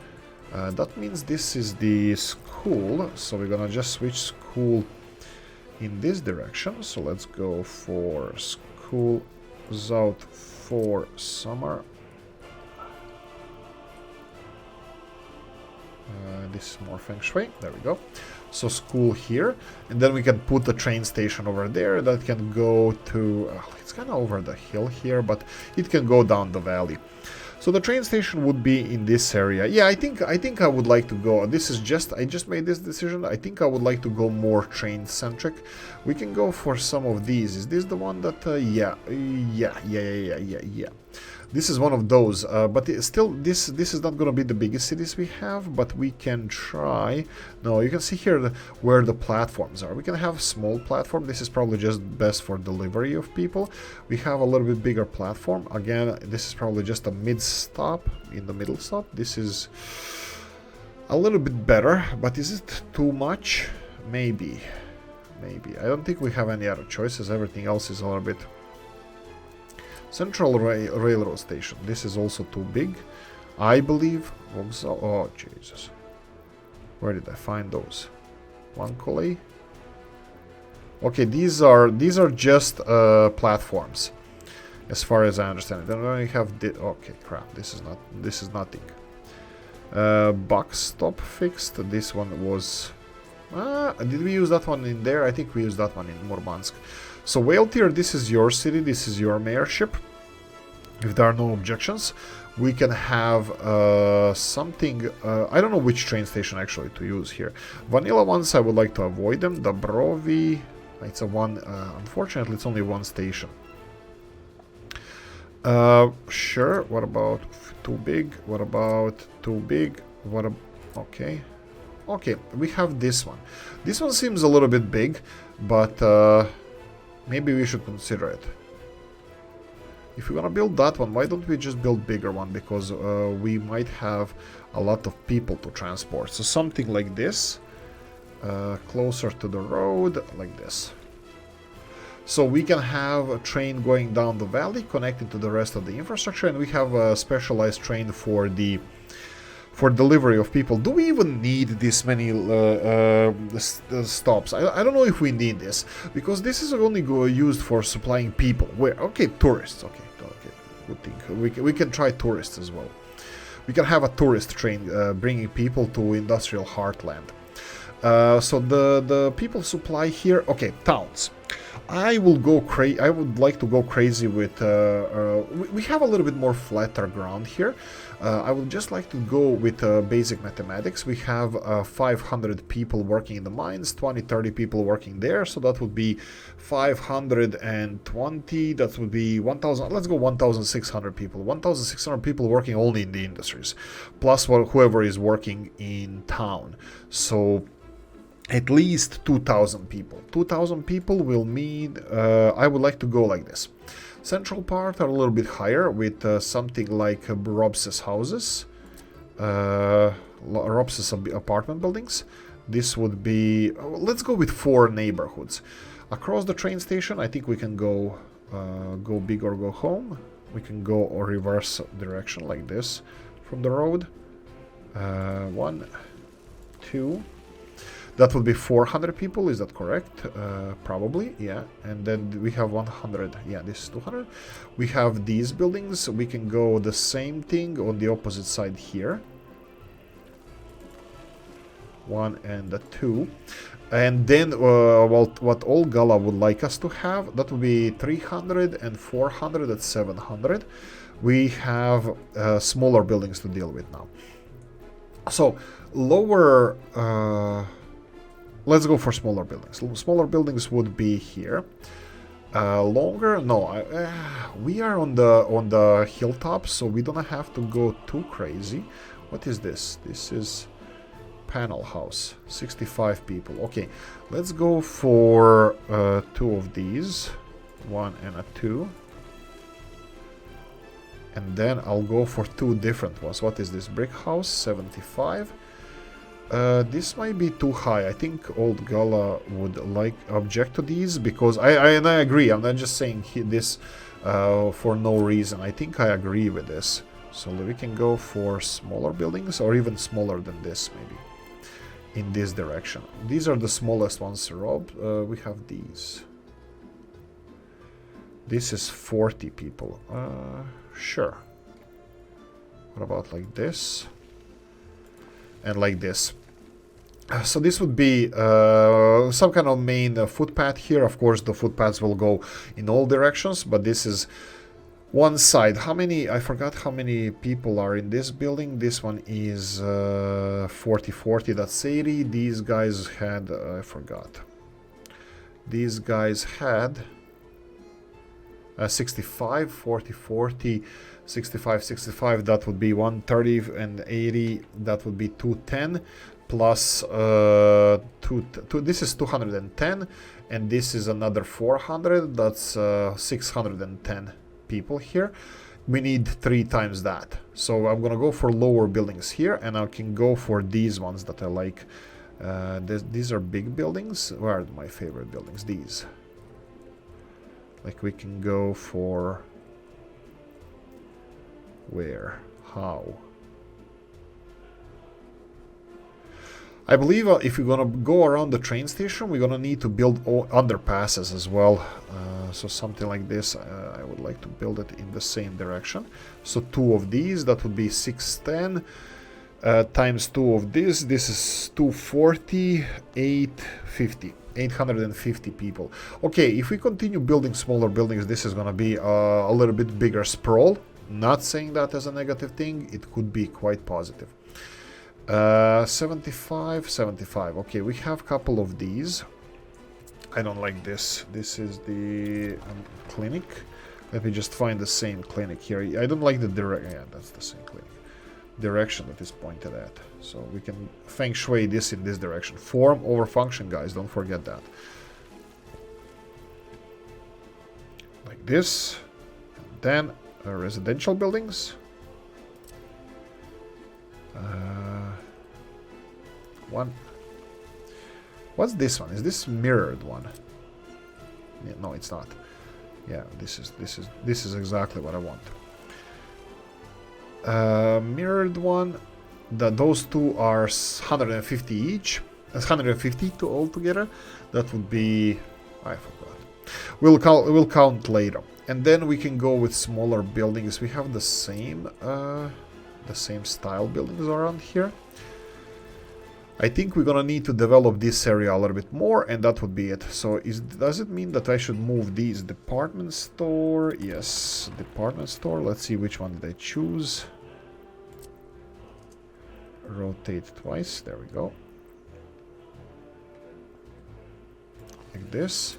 That means this is the school, so we're gonna just switch school in this direction. So let's go for school out for summer. This is more feng shui. There we go. So school here, and then we can put the train station over there that can go to. It's kind of over the hill here, but it can go down the valley. So the train station would be in this area. Yeah, I think I would like to go. This is just I just made this decision. I think I would like to go more train centric. We can go for some of these. Is this the one that? Yeah. This is one of those, but still, this is not going to be the biggest cities we have, but we can try. No, you can see here where the platforms are. We can have small platform. This is probably just best for delivery of people. We have a little bit bigger platform. Again, this is probably just a mid stop, in the middle stop. This is a little bit better, but is it too much? Maybe. I don't think we have any other choices. Everything else is a little bit. Central Railroad Station. This is also too big, I believe. Oh, Jesus. Where did I find those? One Coley. Okay, these are just platforms, as far as I understand it. Then we have okay, crap. This is nothing. Box stop fixed. This one was. Did we use that one in there? I think we used that one in Murmansk. So Whale Tier, this is your city, this is your mayorship. If there are no objections, we can have something. I don't know which train station actually to use here. Vanilla ones, I would like to avoid them. Dobrovi, it's a one. Unfortunately, it's only one station. Sure. What about too big? What about too big? Okay. Okay, we have this one. This one seems a little bit big, but maybe we should consider it. If we're gonna build that one, why don't we just build bigger one? Because we might have a lot of people to transport. So something like this, closer to the road, like this. So we can have a train going down the valley, connected to the rest of the infrastructure, and we have a specialized train for delivery of people. Do we even need this many stops? I don't know if we need this, because this is only used for supplying people. Where? Okay, tourists. Okay, good thing. We can try tourists as well. We can have a tourist train bringing people to industrial heartland. So the people supply here. Okay, towns. I would like to go crazy with. We have a little bit more flatter ground here. I would just like to go with basic mathematics. We have 500 people working in the mines, 20-30 people working there, so that would be 520. That would be 1,000. Let's go 1,600 people. 1,600 people working only in the industries, plus whoever is working in town. So at least 2,000 people. 2,000 people will mean I would like to go like this. Central part are a little bit higher with something like Robses houses, Robses apartment buildings. This would be, let's go with 4 neighborhoods. Across the train station, I think we can go big or go home. We can go or reverse direction like this from the road. 1, 2. That would be 400 people, is that correct? Probably, yeah. And then we have 100, yeah, this is 200. We have these buildings, we can go the same thing on the opposite side here. 1 and 2. And then what all Gala would like us to have, that would be 300 and 400 at 700. We have smaller buildings to deal with now. So, lower... let's go for smaller buildings. Smaller buildings would be here. Longer? No, we are on the hilltop, so we don't have to go too crazy. What is this? This is panel house. 65 people. Okay, let's go for 2 of these. 1 and a 2. And then I'll go for 2 different ones. What is this? Brick house, 75. This might be too high. I think Old Gala would object to these because I agree. I'm not just saying this for no reason. I think I agree with this. So we can go for smaller buildings or even smaller than this maybe. In this direction. These are the smallest ones, Rob. We have these. This is 40 people. Sure. What about like this? And like this. So this would be some kind of main footpath here. Of course, the footpaths will go in all directions, but this is one side. How many? I forgot how many people are in this building. This one is 40. That's 80. These guys had, I forgot. These guys had 65, 40, 65. That would be 130 and 80. That would be 210 plus this is 210, and this is another 400. That's 610 people here. We need 3 times that. So I'm gonna go for lower buildings here, and I can go for these ones that I like. These are big buildings. Where are my favorite buildings? These. Like we can go for where? How? I believe if we're gonna go around the train station, we're gonna need to build underpasses as well. So something like this, I would like to build it in the same direction. So 2 of these, that would be 610 times 2 of this. This is 240, 850. 850 people. Okay, if we continue building smaller buildings, this is gonna be a little bit bigger sprawl. Not saying that as a negative thing, it could be quite positive. 75. Okay, we have a couple of these. I don't like this. This is the clinic. Let me just find the same clinic here. I don't like the direction. Yeah, that's the same clinic. Direction that is pointed at. So we can feng shui this in this direction. Form over function, guys. Don't forget that. Like this. And then residential buildings. One. What's this one? Is this mirrored one? Yeah, no, it's not. Yeah, this is exactly what I want. Mirrored one. Those 2 are 150 each. That's 150 altogether. That would be, I forgot. We'll count later. And then we can go with smaller buildings. We have the same style buildings around here. I think we're gonna need to develop this area a little bit more, and that would be it. So does it mean that I should move these? Department store, yes, department store. Let's see which one did I choose. Rotate twice, there we go. Like this.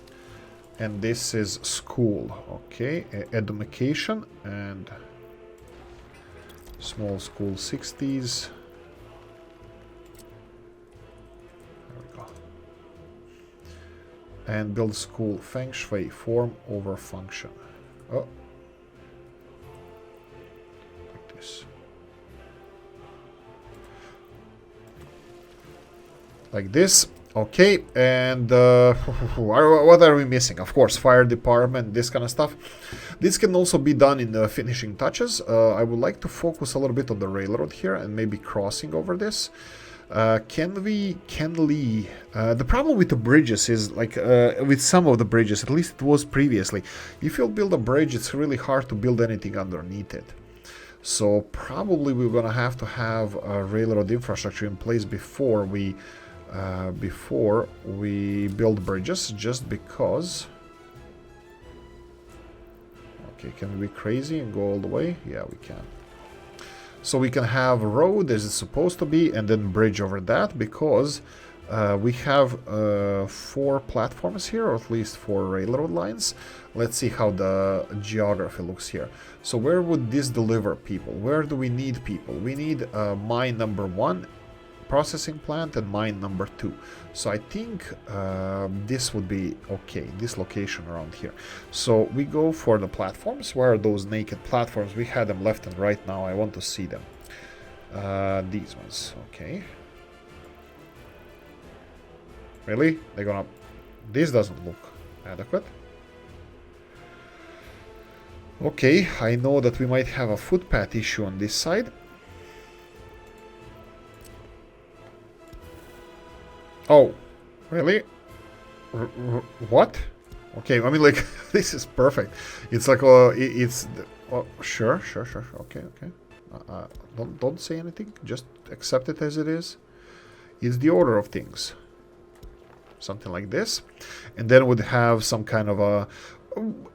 And this is school, okay. Education and small school 60s. And build school feng shui, form over function. Oh, like this. Like this. Okay, and what are we missing? Of course, fire department, this kind of stuff. This can also be done in the finishing touches. I would like to focus a little bit on the railroad here and maybe crossing over this. The problem with the bridges is like with some of the bridges, at least it was previously, if you build a bridge, it's really hard to build anything underneath it. So probably we're gonna have to have a railroad infrastructure in place before we build bridges, just because. Okay, can we be crazy and go all the way? Yeah, we can. So we can have road as it's supposed to be, and then bridge over that, because we have 4 platforms here, or at least 4 railroad lines. Let's see how the geography looks here. So where would this deliver people? Where do we need people? We need mine number 1 processing plant and mine number 2. So I think this would be okay, this location around here. So we go for the platforms. Where are those naked platforms? We had them left and right. Now I want to see them. These ones, okay. Really? They're gonna... This doesn't look adequate. Okay, I know that we might have a footpath issue on this side. Oh, really? What? Okay, I mean, like, this is perfect. It's like, it's... Oh, sure, okay. Don't say anything, just accept it as it is. It's the order of things. Something like this. And then we'd have some kind of a...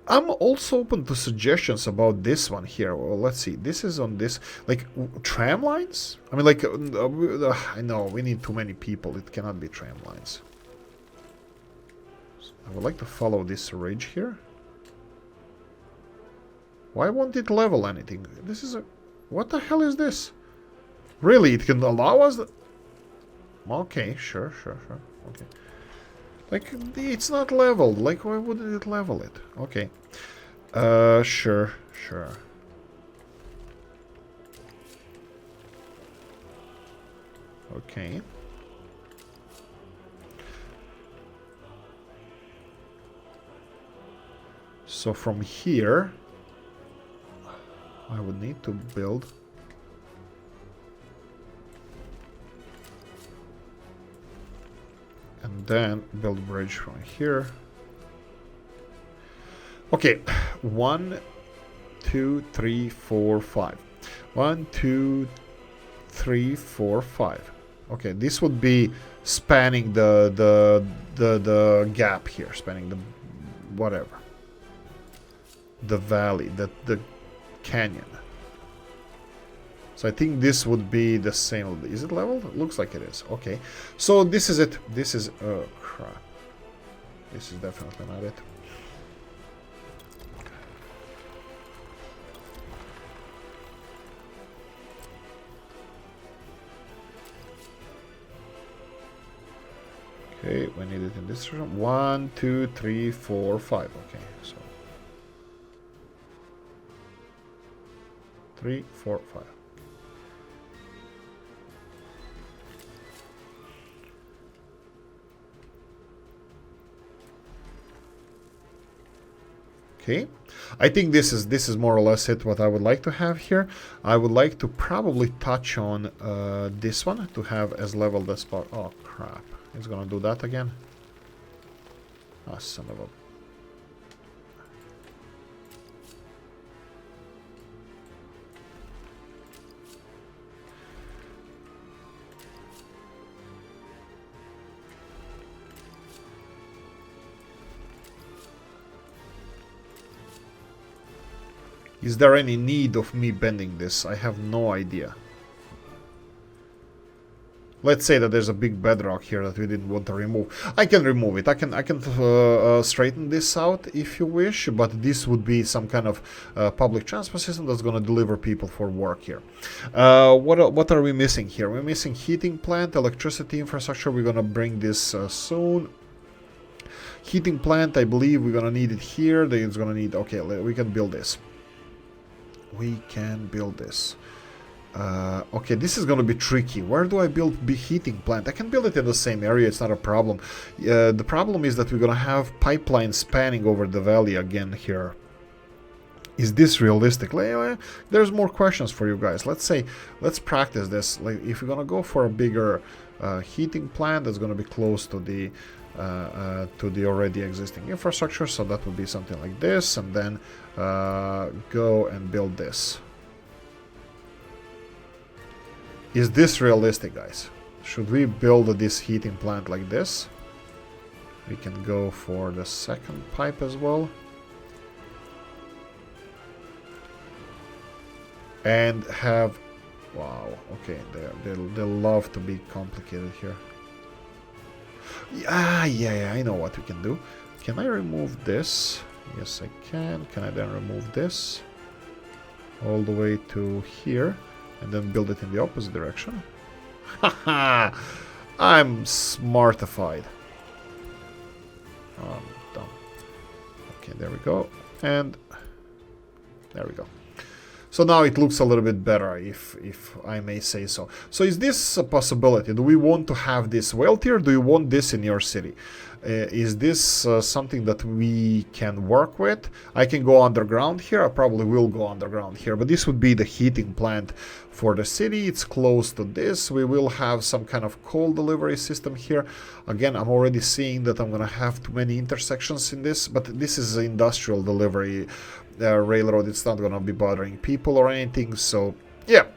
I'm also open to suggestions about this one here. Well, let's see. This is on this, like, tram lines? I mean, like, I know, we need too many people. It cannot be tram lines. So I would like to follow this ridge here. Why won't it level anything? This is a... What the hell is this? Really? It can allow us... Okay, sure. Okay. Like, it's not leveled. Like, why wouldn't it level it? Okay. Sure. Okay. So from here, I would need to build... And then build a bridge from here. Okay, 1, 2, 3, 4, 5. 1, 2, 3, 4, 5. Okay, this would be spanning the gap here, spanning the whatever, the valley, the canyon. So I think this would be the same. Is it leveled? It looks like it is. Okay. So this is it. This is... Oh, crap. This is definitely not it. Okay, we need it in this room. 1, 2, 3, 4, 5. Okay, so... 3, 4, 5. Okay, I think this is more or less it what I would like to have here. I would like to probably touch on this one to have as leveled as possible. Oh crap, it's gonna do that again. Ah, son of a... Is there any need of me bending this? I have no idea. Let's say that there's a big bedrock here that we didn't want to remove. I can remove it. I can straighten this out if you wish, but this would be some kind of public transport system that's going to deliver people for work here. What are we missing here? We're missing heating plant, electricity infrastructure. We're going to bring this soon. Heating plant, I believe we're going to need it here. Then it's going to need... Okay, we can build this. We can build this. Okay, this is going to be tricky. Where do I build big heating plant? I can build it in the same area, it's not a problem. The problem is that we're going to have pipelines spanning over the valley again here. Is this realistic? There's more questions for you guys. Let's practice this. Like, if we're going to go for a bigger heating plant, that's going to be close to the already existing infrastructure, so that would be something like this, and then go and build this. Is this realistic, guys? Should we build this heating plant like this? We can go for the second pipe as well. And have... Wow, okay, they love to be complicated here. Yeah, I know what we can do. Can I remove this? Yes, I can. Can I then remove this? All the way to here. And then build it in the opposite direction. Haha! I'm smartified. Done. Okay, there we go. And there we go. So now it looks a little bit better, if I may say so. So is this a possibility? Do we want to have this whale tier? Do you want this in your city? Is this something that we can work with? I can go underground here. I probably will go underground here. But this would be the heating plant for the city. It's close to this. We will have some kind of coal delivery system here. Again, I'm already seeing that I'm going to have too many intersections in this. But this is industrial delivery railroad. It's not going to be bothering people or anything. So, yeah.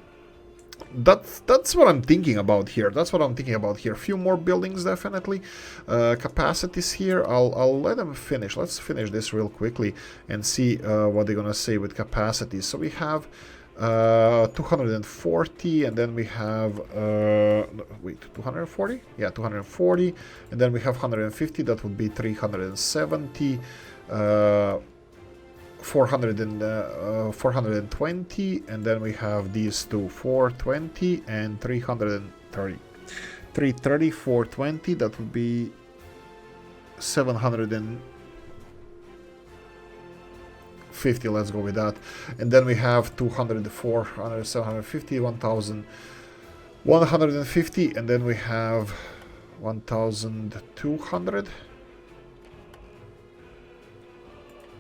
That's what I'm thinking about here. That's what I'm thinking about here. Few more buildings, definitely. Capacities here. I'll let them finish. Let's finish this real quickly and see what they're gonna say with capacities. So we have 240, and then we have wait, 240? Yeah, 240, and then we have 150. That would be 370. 420, and then we have these two, 420 and 330. 330, 420, that would be 750, let's go with that. And then we have 200, 400, 750, 1,150, and then we have 1,200.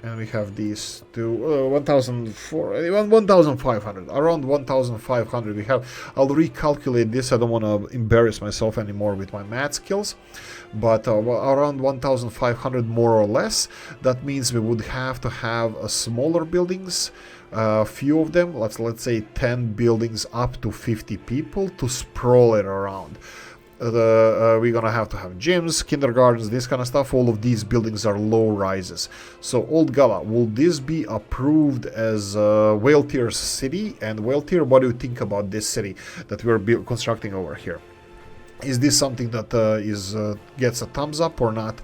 And we have these two, 1,500, around 1,500 we have. I'll recalculate this. I don't want to embarrass myself anymore with my math skills. But around 1,500 more or less. That means we would have to have smaller buildings. A few of them, let's say 10 buildings up to 50 people to sprawl it around. We're gonna have to have gyms, kindergartens, this kind of stuff. All of these buildings are low rises. So Old Gala, will this be approved as whale tier city? And whale tier, what do you think about this city that we're constructing over here? Is this something that gets a thumbs up or not?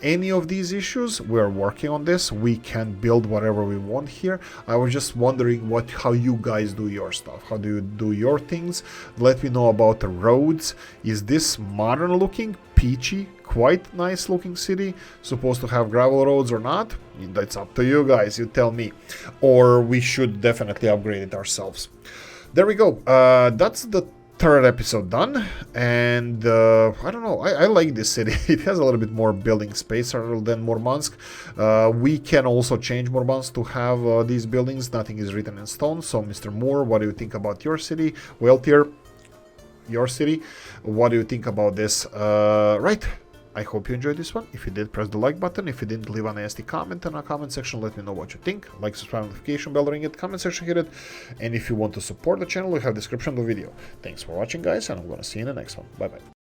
Any of these issues, we're working on this. We can build whatever we want here. I was just wondering how you guys do your stuff. How do you do your things? Let me know about the roads. Is this modern looking, peachy, quite nice looking city? Supposed to have gravel roads or not? That's up to you guys. You tell me. Or we should definitely upgrade it ourselves. There we go. That's the third episode done, and I don't know, I like this city. It has a little bit more building space rather than Murmansk. We can also change Murmansk to have these buildings. Nothing is written in stone. So Mr. Moore, what do you think about your city? Well, tier, your city, what do you think about this? Right, I hope you enjoyed this one. If you did, press the like button. If you didn't, leave a nasty comment in our comment section. Let me know what you think. Like, subscribe, notification bell, ring it, comment section, hit it. And if you want to support the channel, we have description of the video. Thanks for watching, guys, and I'm gonna see you in the next one. Bye bye.